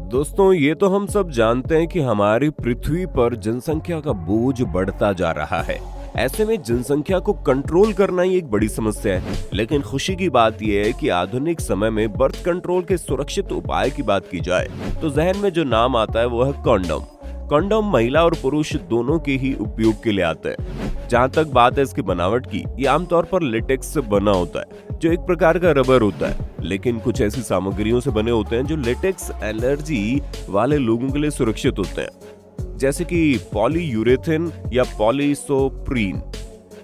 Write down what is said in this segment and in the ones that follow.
दोस्तों, ये तो हम सब जानते हैं कि हमारी पृथ्वी पर जनसंख्या का बोझ बढ़ता जा रहा है। ऐसे में जनसंख्या को कंट्रोल करना ही एक बड़ी समस्या है। लेकिन खुशी की बात यह है कि आधुनिक समय में बर्थ कंट्रोल के सुरक्षित उपाय की बात की जाए तो जहन में जो नाम आता है वो है कंडोम। कंडोम महिला और पुरुष दोनों के ही उपयोग के लिए आता है। जहाँ तक बात है इसकी बनावट की, ये आमतौर पर लेटेक्स से बना होता है, जो एक प्रकार का रबर होता है। लेकिन कुछ ऐसी सामग्रियों से बने होते हैं जो लेटेक्स एलर्जी वाले लोगों के लिए सुरक्षित होते हैं, जैसे कि पॉलीयूरेथिन या पॉलीसोप्रीन।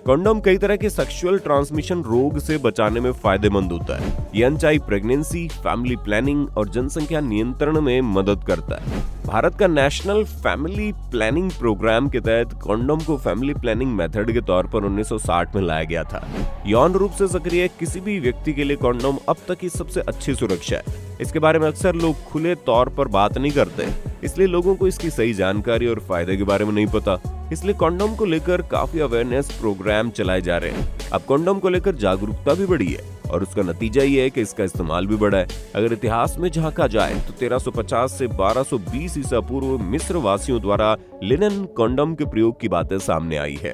कंडोम कई तरह के सेक्सुअल ट्रांसमिशन रोग से बचाने में फायदेमंद होता है। ये अनचाही प्रेगनेंसी, फैमिली प्लानिंग और जनसंख्या नियंत्रण में मदद करता है। भारत का नेशनल फैमिली प्लानिंग प्रोग्राम के तहत कंडोम को फैमिली प्लानिंग मेथड के तौर पर 1960 में लाया गया था। यौन रूप से सक्रिय किसी भी व्यक्ति के लिए कंडोम अब तक की सबसे अच्छी सुरक्षा है। इसके बारे में अक्सर लोग खुले तौर पर बात नहीं करते, इसलिए लोगों को इसकी सही जानकारी और फायदे के बारे में नहीं पता। इसलिए कंडोम को लेकर काफी अवेयरनेस प्रोग्राम चलाए जा रहे हैं। अब कंडोम को लेकर जागरूकता भी बढ़ी है और उसका नतीजा ये है कि इसका इस्तेमाल भी बढ़ा है। अगर इतिहास में झांका जाए तो 1350 से 1220 ईसा पूर्व मिस्र वासियों द्वारा लिनन कंडोम के प्रयोग की बातें सामने आई है।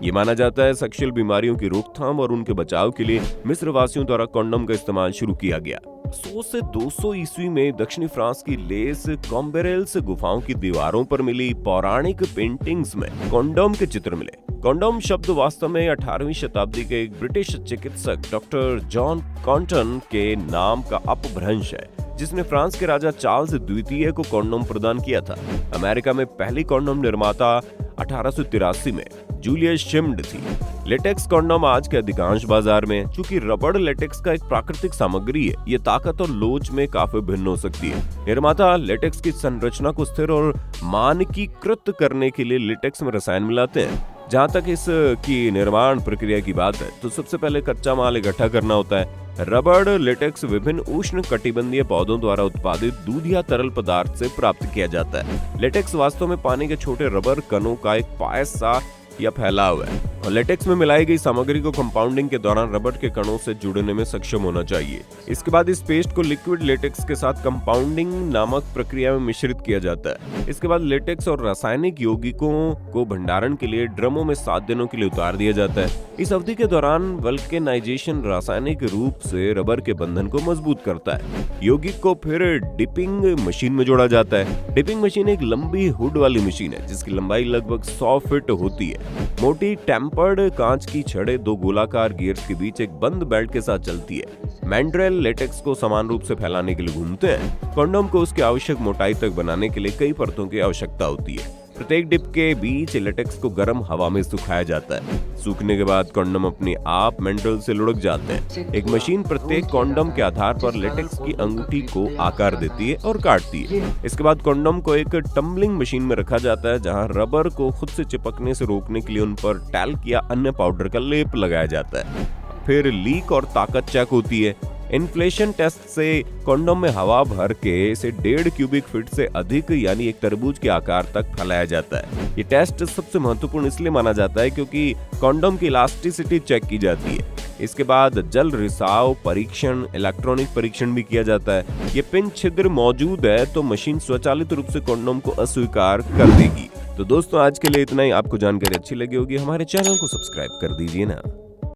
ये माना जाता है सेक्सुअल बीमारियों की रोकथाम और उनके बचाव के लिए मिस्र वासियों द्वारा कंडोम का इस्तेमाल शुरू किया गया। 100 से 200 ईस्वी में दक्षिणी फ्रांस की लेस कॉम्बेरेल्स गुफाओं की दीवारों पर मिली पौराणिक पेंटिंग्स में कंडोम के चित्र मिले। कंडोम शब्द वास्तव में 18वीं शताब्दी के एक ब्रिटिश चिकित्सक डॉक्टर जॉन कॉन्टन के नाम का अपभ्रंश है, जिसने फ्रांस के राजा चार्ल्स द्वितीय को कंडोम प्रदान किया था। अमेरिका में पहली कंडोम निर्माता 1883 में जूलियस शिम्ड थी। लेटेक्स कंडोम आज के अधिकांश बाजार में, चूंकि रबड़ लेटेक्स का एक प्राकृतिक सामग्री है, ये ताकत और लोच में काफी भिन्न हो सकती है। निर्माता लेटेक्स की संरचना को स्थिर और मानकीकृत करने के लिए लेटेक्स में रसायन मिलाते हैं। जहाँ तक इसकी निर्माण प्रक्रिया की बात है तो सबसे पहले कच्चा माल इकट्ठा करना होता है। रबड़ लेटेक्स विभिन्न उष्ण कटिबंधीय पौधों द्वारा उत्पादित दूध या तरल पदार्थ से प्राप्त किया जाता है। लेटेक्स वास्तव में पानी के छोटे रबर कणों का एक पायस सा या फैलाव है और लेटेक्स में मिलाई गई सामग्री को कंपाउंडिंग के दौरान रबर के कणों से जुड़ने में सक्षम होना चाहिए। इसके बाद इस पेस्ट को लिक्विड लेटेक्स के साथ कंपाउंडिंग नामक प्रक्रिया में मिश्रित किया जाता है। इसके बाद लेटेक्स और रासायनिक यौगिकों को भंडारण के लिए ड्रमों में 7 दिनों के लिए उतार दिया जाता है। इस अवधि के दौरान वल्केनाइजेशन रासायनिक रूप से रबर के बंधन को मजबूत करता है। यौगिक को फिर डिपिंग मशीन में जोड़ा जाता है। डिपिंग मशीन एक लंबी हुड वाली मशीन है जिसकी लंबाई लगभग 100 फीट होती है। मोटी टेम्पर्ड कांच की छड़ें 2 गोलाकार गियर्स के बीच एक बंद बेल्ट के साथ चलती है। मैंड्रेल लेटेक्स को समान रूप से फैलाने के लिए घूमते हैं। कंडोम को उसकी आवश्यक मोटाई तक बनाने के लिए कई परतों की आवश्यकता होती है। प्रत्येक डिप के बीच लेटेक्स को गर्म हवा में सुखाया जाता है। सूखने के बाद कंडोम अपने आप मैंड्रेल से लुढ़क जाते हैं। एक मशीन प्रत्येक कंडोम के आधार पर लेटेक्स की अंगूठी को आकार देती है और काटती है। इसके बाद कंडोम को एक टम्बलिंग मशीन में रखा जाता है, जहां रबर को खुद से चिपकने से रोकने के लिए उन पर टैल्क या अन्य पाउडर का लेप लगाया जाता है। फिर लीक और ताकत चेक होती है। इन्फ्लेशन टेस्ट से कंडोम में हवा भर के इसे 1.5 क्यूबिक फीट से अधिक यानी एक तरबूज के आकार तक फैलाया जाता है। ये टेस्ट सबसे महत्वपूर्ण इसलिए माना जाता है क्योंकि कंडोम की इलास्टिसिटी चेक की जाती है। इसके बाद जल रिसाव परीक्षण, इलेक्ट्रॉनिक परीक्षण भी किया जाता है। ये पिन छिद्र मौजूद है तो मशीन स्वचालित रूप से कंडोम को अस्वीकार कर देगी। तो दोस्तों, आज के लिए इतना ही। आपको जानकारी अच्छी लगी होगी, हमारे चैनल को सब्सक्राइब कर दीजिए ना।